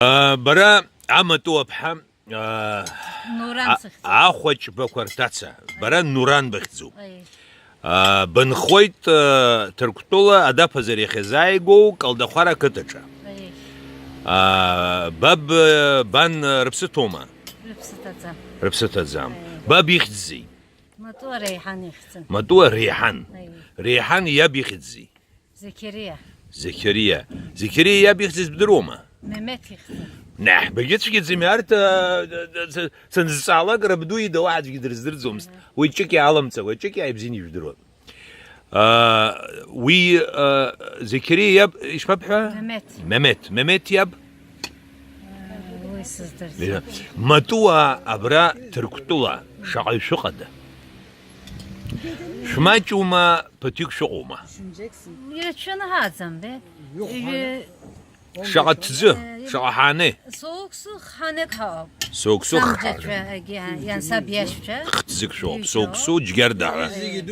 Bara amatu abham Nuran sıktı. Ахуач баквартаца. Bara Nuran бахзу. Бынхойт Тыркутула адапазари хезайго калдахара кытача. Баб бан рыпсытома. Рыпсытазам. Баб ихдзи. Matuwa Reyhan yıktın. Мадуа Рейхан. Рейхан яб ихдзи. Zekeriya. Zekeriya. Zekeriya яб ихдзи бдрома. Mehmet yıktın. نه بقيتش قد زميرت سنزعلق ربدو يدا واحد يقدر يزدر زومس ويتشكي عالمته ويتشكي عيبزين يفدرون وي زكريا يب ايش مبحى Mehmet. ممت يب Uysuzdur. متوا ابرا تركتولا شغل شقد شماچوما بتيك شقوما Ya şunu hazım be. شغتزه شغحانه Soğuk su hanek hav. سوق سوق Yani sabiyashça. خزك شو سوق سو جگرده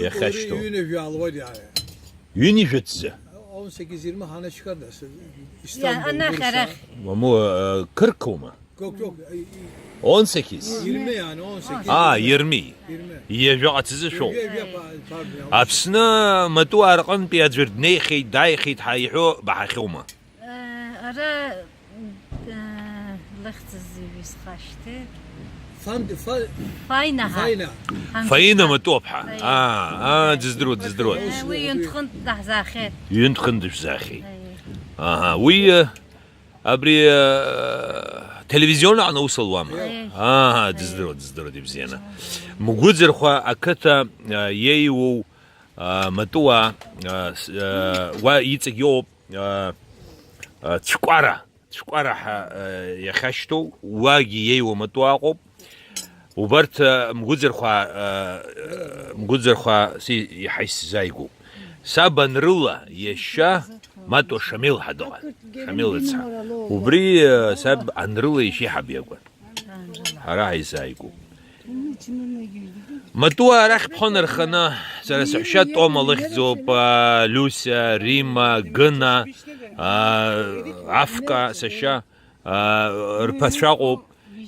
يا خشتو Yünü var yani. يوني جتزه 18-20 hane çıkar dersin. Yani İstanbul, ana Bursa. karak. ومو كركوما Yok yok. 18 20 yani 18. 20 يجعتز شو ابسنا متو ارقن بيادردني خي داي خي تحيحو بحخوما Ara lıhtız zivіз kaçtı. Fayna ha. Fayna. فاينا متوبحه تزدرود وينتخن لحظة ينتخندش زاخي وي ابري تلفزيون انا اوصل واما تزدرود بزينه مجوزر خوا اكتا ييو متوا وا يتسيو تشقارا يخشتو واجي ييو متواقب وبرت مجوزر خوا سي يحس زايقو سابن رولا يشا ماتو شميل حدوغا شميل تسا وبري ساب انرولا يشي حبيقو هراي زايقو ماتوا راح بخونر خنا سرس عشات اوما لخزوب لوسا ريما غنا عفكا سشا رباشاقو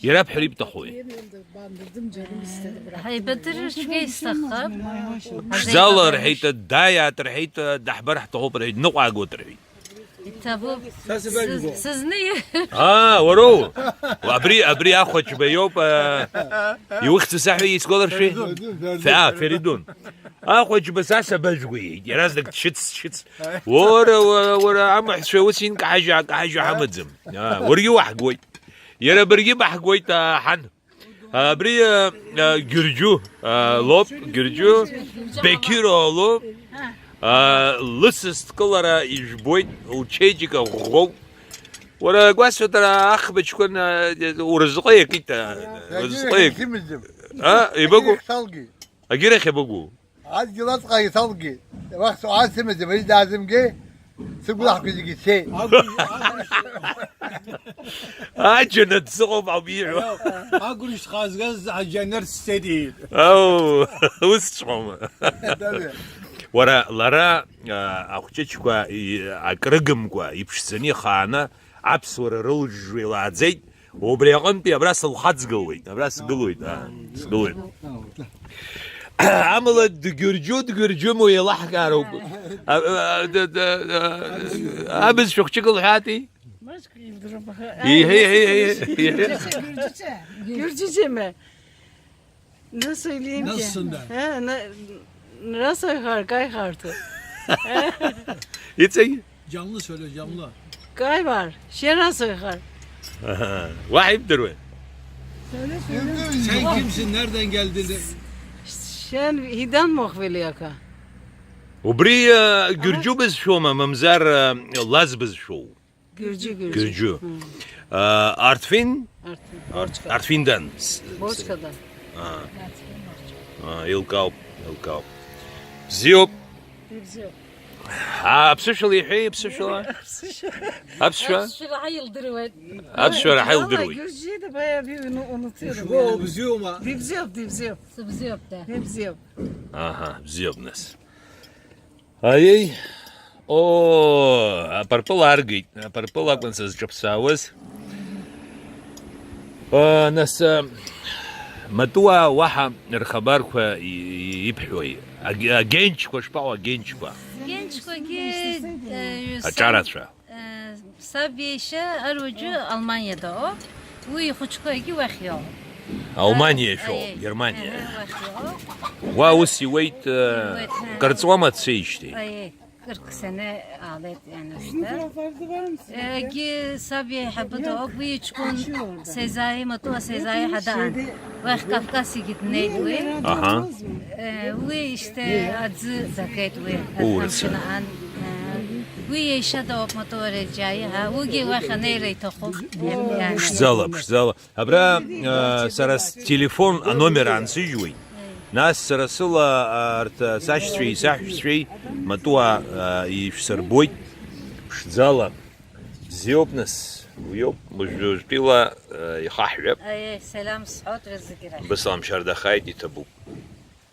يراب حريب تخوي هيبدر شوي يستخب زال رحيت دايات رحيت دحبر حتهوب رحيت نقع قوت رحيت tabu siz ne? ورو وابري اخو بيوب يوخت ساحي يسكولر شي فريدون اخو بساسه بلجوي يرازك شتس ورا عم حشوسين كحاجه حمدزم وري واحد قوي يرا برجي بحقوي تا حن بري جرجو لوب جرجو بكيرو لوب لسست كلها يجبوي وتشيجك غو ورا قاسو ترى اخ بتكون ورزقيك انت رزقيك يبقوا اجيرك يبقوا عاد جلات قاي صلقي وقت عاصمة زمري لازم جي سقول حق يجي شيء عجنت صغب عبيعو Aguriş kazgaz ajenler istedi. وسطهم ورا لرا اخوچچكوا اقرغمكوا يبشسني خانه عبس ورا رلج ويلادزي وبريقن بيبراس الحدز قويت ابراس قويت قويت عمل دغرجو مو يلحق ارو ابز شوكچكل حياتي هي Gürcüce mi? Ne söyleyeyim ki? Nasılsın der? Nasıl gay hartı? يتسي Canlı söyle canlı. Gay var. Şey nasıl har? واحد دروي Sen kimsin? Nereden geldin? Şen hidan muhveli yaka. وبري جرجو بز شو ممزار لاز بز شو Gürcü. جرجو ارتفين ارتفين دان Boçka'da. يلقاو زيوب بسشل يحيي بسشل ابسشل Şuraya yıldırıyor. ابسشل راح Vallahi يلدروي Gürcü'yü de bayağı bir unutuyorum. Şu o biziyor mu? Dibziyop. Sıbızı yok da. Dibziyop. اها زيوب ناس هاي او ابربل ارجي ابربل اكون سز جبساوس ناس متوا واحد الخبر يبحوي أجنش كوش باو أجنش با Genç kogi أجارت شا Sabiyşe arvucu Almanya'da o. Bu yuxuç kogi vaxyo. ألمانيا شو جرمانيا وأوسي ويت كرتسوما تسيشتي Ay 40 sene alet yani işte. Ki sabiye habıda o bu yuçkun Sezai matu Sezai hadan. Vax Kafkasya gitneydi ve. أها Ve işte adı zaket ve. Uğursa. Ve yaşadı o motoru cayı ha. Ugi vaxa nereye toxuk yani. بشتزالا أبرا سرس تليفون نومر عن سجوي ناس سرسلا أرت ساشتري متوا يفسربوي بشتزالا زيوبنس ويوب مش بيلا يخاحب Ay selam sıhhat rızık girer. بس أم شرد خايدي تبو